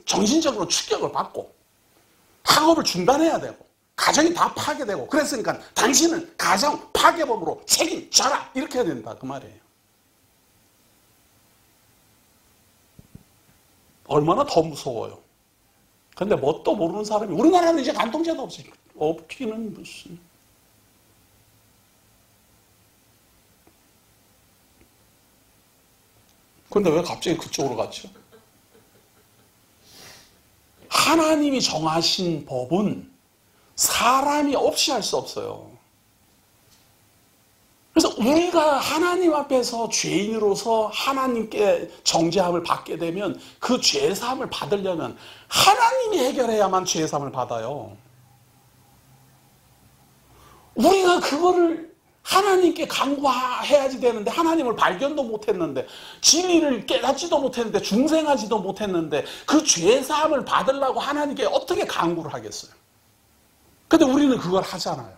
정신적으로 충격을 받고 학업을 중단해야 되고 가정이 다 파괴되고 그랬으니까 당신은 가정 파괴범으로 책임져라 이렇게 해야 된다 그 말이에요. 얼마나 더 무서워요. 근데 뭣도 모르는 사람이 우리나라는 이제 간통죄도 없기는 무슨. 근데 왜 갑자기 그쪽으로 갔죠? 하나님이 정하신 법은 사람이 없이 할 수 없어요. 그래서 우리가 하나님 앞에서 죄인으로서 하나님께 정죄함을 받게 되면 그 죄사함을 받으려면 하나님이 해결해야만 죄사함을 받아요. 우리가 그거를 하나님께 간구해야지 되는데 하나님을 발견도 못했는데 진리를 깨닫지도 못했는데 중생하지도 못했는데 그 죄사함을 받으려고 하나님께 어떻게 간구를 하겠어요? 근데 우리는 그걸 하잖아요.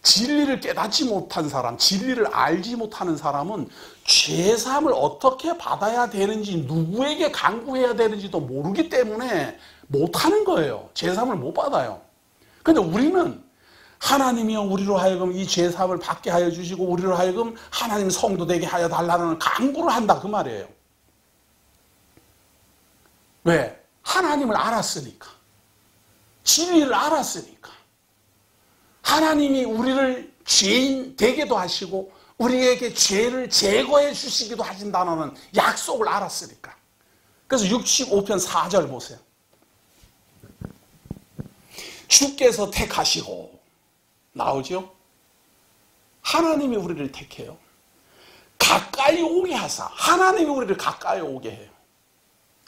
진리를 깨닫지 못한 사람, 진리를 알지 못하는 사람은 죄사함을 어떻게 받아야 되는지 누구에게 간구해야 되는지도 모르기 때문에 못하는 거예요. 죄사함을 못 받아요. 근데 우리는 하나님이여 우리로 하여금 이 죄사함을 받게 하여 주시고 우리로 하여금 하나님 성도 되게 하여 달라는 간구를 한다 그 말이에요. 왜? 하나님을 알았으니까. 진리를 알았으니까. 하나님이 우리를 죄인 되게도 하시고 우리에게 죄를 제거해 주시기도 하신다는 약속을 알았으니까. 그래서 65편 4절 보세요. 주께서 택하시고 나오죠? 하나님이 우리를 택해요. 가까이 오게 하사 하나님이 우리를 가까이 오게 해요.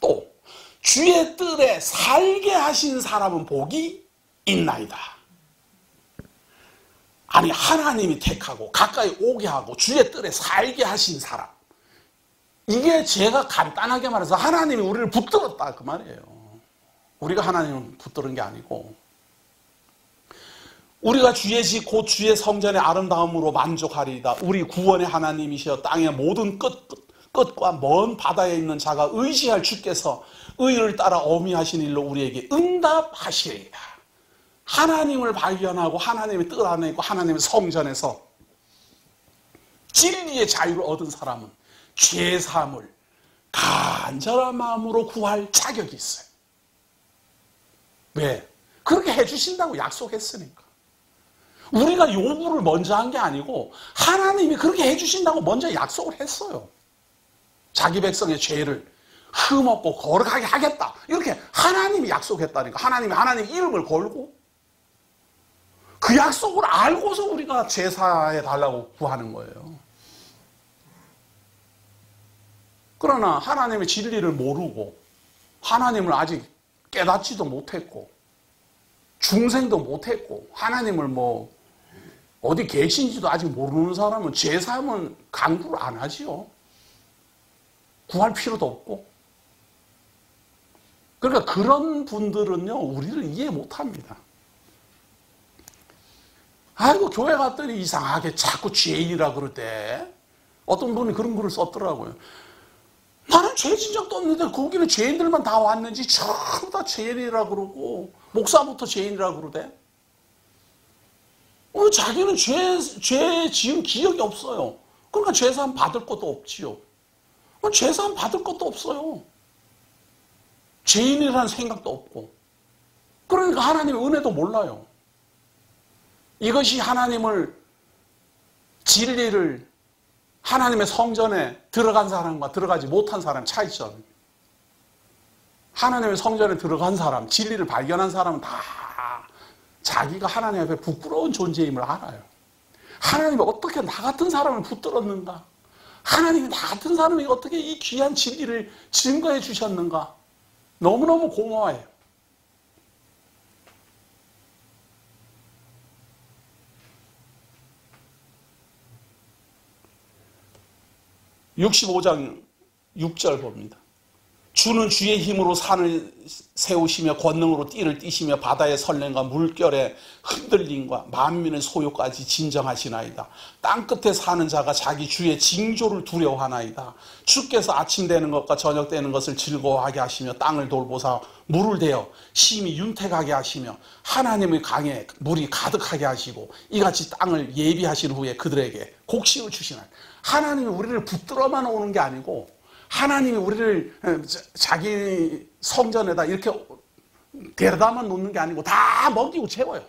또 주의 뜰에 살게 하신 사람은 복이 있나이다. 아니 하나님이 택하고 가까이 오게 하고 주의 뜰에 살게 하신 사람. 이게 제가 간단하게 말해서 하나님이 우리를 붙들었다 그 말이에요. 우리가 하나님을 붙드는 게 아니고 우리가 주의 집 곧 주의 성전의 아름다움으로 만족하리이다. 우리 구원의 하나님이시여 땅의 모든 끝과 먼 바다에 있는 자가 의지할 주께서 의를 따라 어미하신 일로 우리에게 응답하시리이다. 하나님을 발견하고 하나님의 뜻 안에 있고 하나님의 성전에서 진리의 자유를 얻은 사람은 죄사함을 간절한 마음으로 구할 자격이 있어요. 왜? 그렇게 해주신다고 약속했으니까. 우리가 요구를 먼저 한 게 아니고 하나님이 그렇게 해주신다고 먼저 약속을 했어요. 자기 백성의 죄를 흠없고 거룩하게 하겠다. 이렇게 하나님이 약속했다니까. 하나님 이름을 걸고 그 약속을 알고서 우리가 제사해 달라고 구하는 거예요. 그러나 하나님의 진리를 모르고 하나님을 아직 깨닫지도 못했고 중생도 못했고 하나님을 뭐 어디 계신지도 아직 모르는 사람은 제사하면 강구를 안 하지요. 구할 필요도 없고. 그러니까 그런 분들은요, 우리를 이해 못합니다. 아이고, 교회 갔더니 이상하게 자꾸 죄인이라 그러대. 어떤 분이 그런 글을 썼더라고요. 나는 죄 진 적도 없는데 거기는 죄인들만 다 왔는지 전부 다 죄인이라 그러고 목사부터 죄인이라 그러대. 자기는 죄 지은 기억이 없어요. 그러니까 죄사함 받을 것도 없지요. 죄사함 받을 것도 없어요. 죄인이라는 생각도 없고. 그러니까 하나님의 은혜도 몰라요. 이것이 하나님을, 진리를 하나님의 성전에 들어간 사람과 들어가지 못한 사람 차이점입니다. 하나님의 성전에 들어간 사람, 진리를 발견한 사람은 다 자기가 하나님 앞에 부끄러운 존재임을 알아요. 하나님이 어떻게 나 같은 사람을 붙들었는가? 하나님이 나 같은 사람이 어떻게 이 귀한 진리를 증거해 주셨는가? 너무너무 고마워해요. (65장 6절) 봅니다. 주는 주의 힘으로 산을 세우시며 권능으로 띠를 띠시며 바다의 설렘과 물결의 흔들림과 만민의 소요까지 진정하시나이다. 땅끝에 사는 자가 자기 주의 징조를 두려워하나이다. 주께서 아침 되는 것과 저녁 되는 것을 즐거워하게 하시며 땅을 돌보사 물을 대어 심히 윤택하게 하시며 하나님의 강에 물이 가득하게 하시고 이같이 땅을 예비하신 후에 그들에게 곡식을 주시나이다. 하나님이 우리를 붙들어만 오는 게 아니고 하나님이 우리를 자기 성전에다 이렇게 데려다만 놓는 게 아니고 다 먹이고 채워요.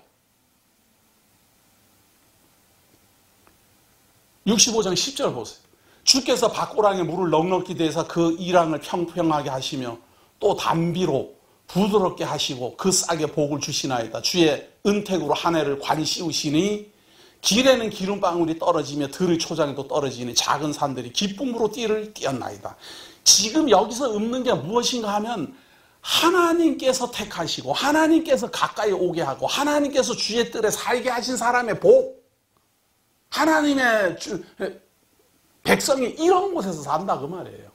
65장 10절 보세요. 주께서 밭고랑에 물을 넉넉히 대서 그 이랑을 평평하게 하시며 또 담비로 부드럽게 하시고 그 싹에 복을 주시나이다. 주의 은택으로 한 해를 관씌우시니 길에는 기름방울이 떨어지며 들의 초장에도 떨어지니 작은 산들이 기쁨으로 띠를 띄었나이다. 지금 여기서 읊는 게 무엇인가 하면 하나님께서 택하시고 하나님께서 가까이 오게 하고 하나님께서 주의 뜰에 살게 하신 사람의 복, 하나님의 백성이 이런 곳에서 산다 그 말이에요.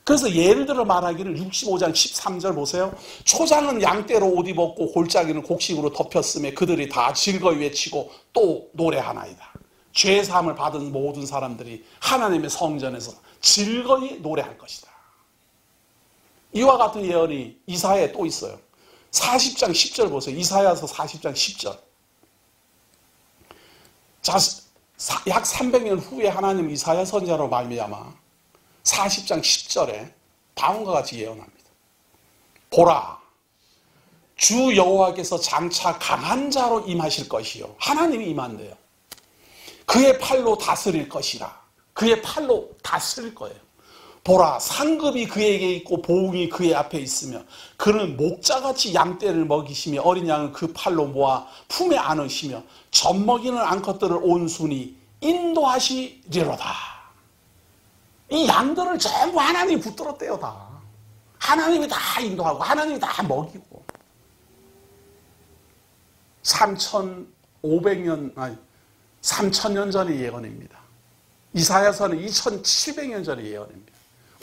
그래서 예를 들어 말하기를 65장 13절 보세요. 초장은 양떼로 옷 입었고 골짜기는 곡식으로 덮였으며 그들이 다 즐거이 외치고 또 노래하나이다. 죄사함을 받은 모든 사람들이 하나님의 성전에서 즐거이 노래할 것이다. 이와 같은 예언이 이사야에 또 있어요. 40장 10절 보세요. 이사야서 40장 10절. 자, 약 300년 후에 하나님 이사야 선지자로 말미암아 40장 10절에 다음과 같이 예언합니다. 보라, 주 여호와께서 장차 강한 자로 임하실 것이요. 하나님이 임한대요. 그의 팔로 다스릴 것이라. 그의 팔로 다스릴 거예요. 보라, 상급이 그에게 있고 보응이 그의 앞에 있으며 그는 목자같이 양떼를 먹이시며 어린 양을 그 팔로 모아 품에 안으시며 젖먹이는 암컷들을 온순히 인도하시리로다. 이 양들을 전부 하나님이 붙들었대요. 다 하나님이 다 인도하고 하나님이 다 먹이고 3,500년 전의 예언입니다. 이사야서는 2,700년 전의 예언입니다.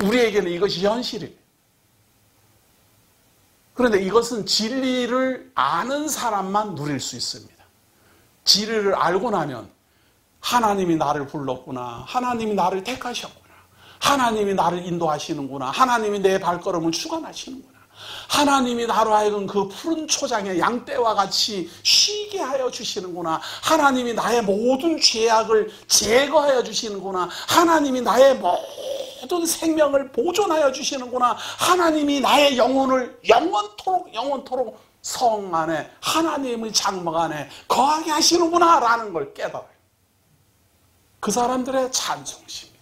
우리에게는 이것이 현실이에요. 그런데 이것은 진리를 아는 사람만 누릴 수 있습니다. 진리를 알고 나면 하나님이 나를 불렀구나, 하나님이 나를 택하셨구나, 하나님이 나를 인도하시는구나, 하나님이 내 발걸음을 주관하시는구나, 하나님이 나로 하여금 그 푸른 초장에 양떼와 같이 쉬게 하여 주시는구나, 하나님이 나의 모든 죄악을 제거하여 주시는구나, 하나님이 나의 모든 생명을 보존하여 주시는구나, 하나님이 나의 영혼을 영원토록 성 안에 하나님의 장막 안에 거하게 하시는구나 라는 걸 깨달아요. 그 사람들의 찬송시입니다.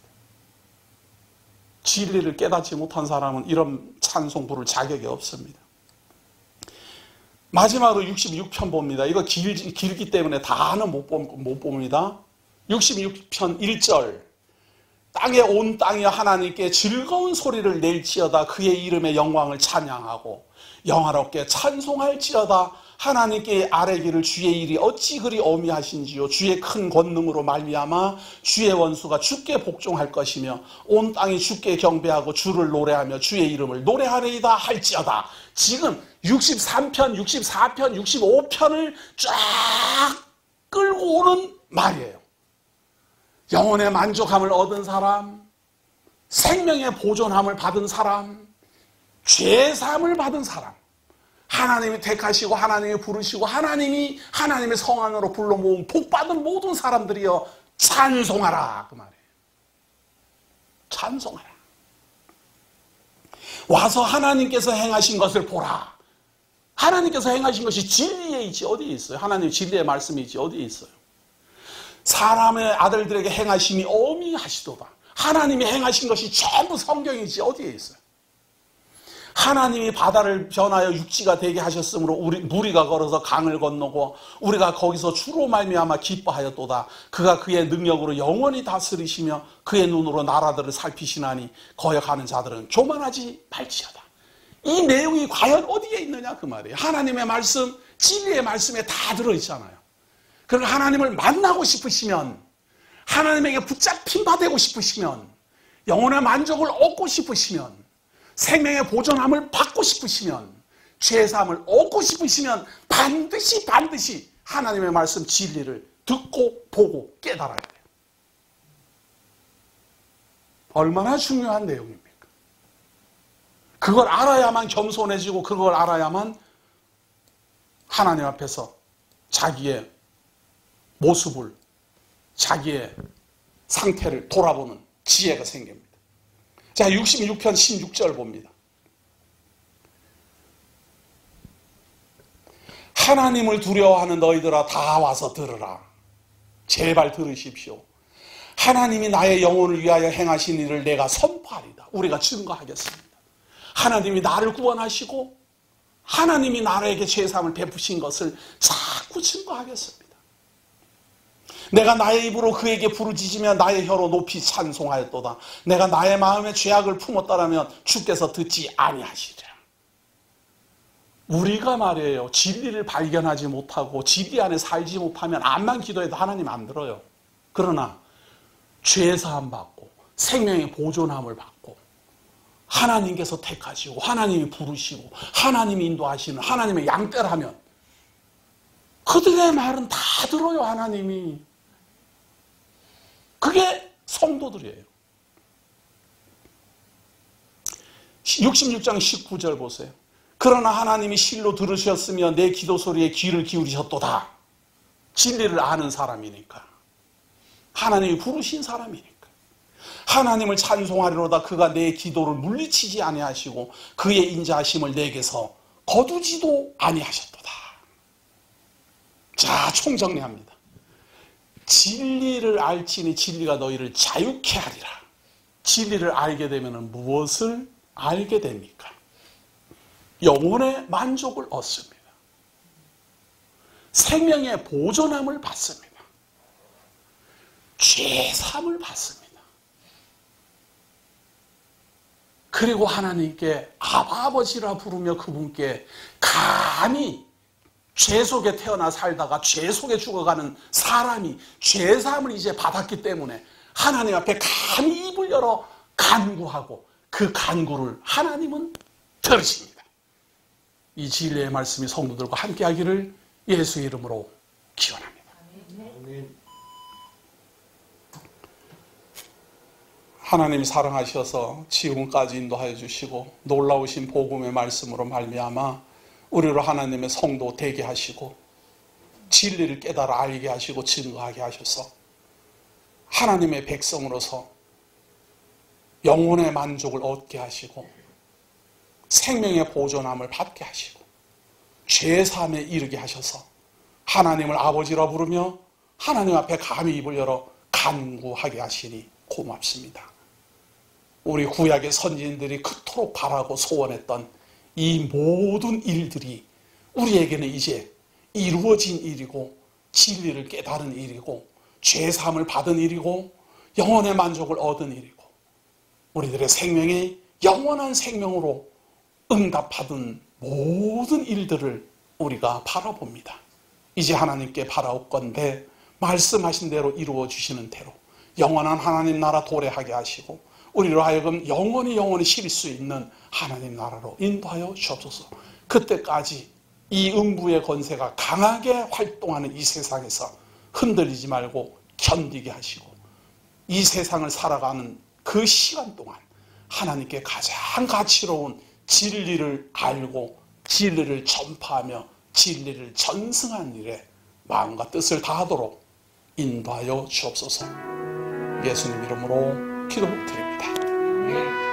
진리를 깨닫지 못한 사람은 이런 찬송 부를 자격이 없습니다. 마지막으로 66편 봅니다. 이거 길기 때문에 다는 못 봅니다. 66편 1절. 땅에 온 땅이 하나님께 즐거운 소리를 낼지어다. 그의 이름의 영광을 찬양하고 영화롭게 찬송할지어다. 하나님께 아뢰기를 주의 일이 어찌 그리 어미하신지요. 주의 큰 권능으로 말미암아 주의 원수가 주께 복종할 것이며 온 땅이 주께 경배하고 주를 노래하며 주의 이름을 노래하리이다 할지어다. 지금 63편, 64편, 65편을 쫙 끌고 오는 말이에요. 영혼의 만족함을 얻은 사람, 생명의 보존함을 받은 사람, 죄사함을 받은 사람, 하나님이 택하시고 하나님이 부르시고 하나님이 하나님의 성 안으로 불러 모은 복받은 모든 사람들이여 찬송하라 그 말이에요. 찬송하라. 와서 하나님께서 행하신 것을 보라. 하나님께서 행하신 것이 진리에 있지 어디에 있어요? 하나님 진리의 말씀이 있지 어디에 있어요? 사람의 아들들에게 행하심이 어미하시도다. 하나님이 행하신 것이 전부 성경이지 어디에 있어요? 하나님이 바다를 변하여 육지가 되게 하셨으므로 우리 무리가 걸어서 강을 건너고 우리가 거기서 주로 말미암아 기뻐하였도다. 그가 그의 능력으로 영원히 다스리시며 그의 눈으로 나라들을 살피시나니 거역하는 자들은 교만하지 말지어다. 이 내용이 과연 어디에 있느냐 그 말이에요. 하나님의 말씀, 진리의 말씀에 다 들어있잖아요. 그러니까 하나님을 만나고 싶으시면, 하나님에게 붙잡힌 바 되고 싶으시면, 영혼의 만족을 얻고 싶으시면, 생명의 보존함을 받고 싶으시면, 죄사함을 얻고 싶으시면 반드시 하나님의 말씀 진리를 듣고 보고 깨달아야 돼요. 얼마나 중요한 내용입니까? 그걸 알아야만 겸손해지고 그걸 알아야만 하나님 앞에서 자기의 모습을, 자기의 상태를 돌아보는 지혜가 생깁니다. 자, 66편 16절 봅니다. 하나님을 두려워하는 너희들아 다 와서 들으라. 제발 들으십시오. 하나님이 나의 영혼을 위하여 행하신 일을 내가 선포하리다. 우리가 증거하겠습니다. 하나님이 나를 구원하시고 하나님이 나에게 죄사함을 베푸신 것을 자꾸 증거하겠습니다. 내가 나의 입으로 그에게 부르짖으며 나의 혀로 높이 찬송하였도다. 내가 나의 마음에 죄악을 품었다라면 주께서 듣지 아니하시리라. 우리가 말이에요. 진리를 발견하지 못하고 진리 안에 살지 못하면 암만 기도해도 하나님 안 들어요. 그러나 죄사함 받고 생명의 보존함을 받고 하나님께서 택하시고 하나님이 부르시고 하나님이 인도하시는 하나님의 양떼라면 그들의 말은 다 들어요. 하나님이. 그게 성도들이에요. 66장 19절 보세요. 그러나 하나님이 실로 들으셨으며 내 기도 소리에 귀를 기울이셨도다. 진리를 아는 사람이니까. 하나님이 부르신 사람이니까. 하나님을 찬송하리로다. 그가 내 기도를 물리치지 아니하시고 그의 인자하심을 내게서 거두지도 아니하셨도다. 자, 총정리합니다. 진리를 알지니 진리가 너희를 자유케 하리라. 진리를 알게 되면 무엇을 알게 됩니까? 영혼의 만족을 얻습니다. 생명의 보존함을 받습니다. 죄사함을 받습니다. 그리고 하나님께 아버지라 부르며 그분께 감히 죄 속에 태어나 살다가 죄 속에 죽어가는 사람이 죄사함을 이제 받았기 때문에 하나님 앞에 감히 입을 열어 간구하고 그 간구를 하나님은 들으십니다. 이 진리의 말씀이 성도들과 함께하기를 예수의 이름으로 기원합니다. 하나님이 사랑하셔서 지금까지 인도하여 주시고 놀라우신 복음의 말씀으로 말미암아 우리로 하나님의 성도 되게 하시고 진리를 깨달아 알게 하시고 증거하게 하셔서 하나님의 백성으로서 영혼의 만족을 얻게 하시고 생명의 보존함을 받게 하시고 죄사함에 이르게 하셔서 하나님을 아버지라 부르며 하나님 앞에 감히 입을 열어 간구하게 하시니 고맙습니다. 우리 구약의 선지인들이 그토록 바라고 소원했던 이 모든 일들이 우리에게는 이제 이루어진 일이고, 진리를 깨달은 일이고, 죄사함을 받은 일이고, 영혼의 만족을 얻은 일이고, 우리들의 생명이 영원한 생명으로 응답하던 모든 일들을 우리가 바라봅니다. 이제 하나님께 바라옵건대 말씀하신 대로 이루어 주시는 대로 영원한 하나님 나라 도래하게 하시고, 우리로 하여금 영원히 쉴 수 있는 하나님 나라로 인도하여 주옵소서. 그때까지 이 음부의 권세가 강하게 활동하는 이 세상에서 흔들리지 말고 견디게 하시고, 이 세상을 살아가는 그 시간 동안 하나님께 가장 가치로운 진리를 알고 진리를 전파하며 진리를 전승하는 일에 마음과 뜻을 다하도록 인도하여 주옵소서. 예수님 이름으로 기도드립니다.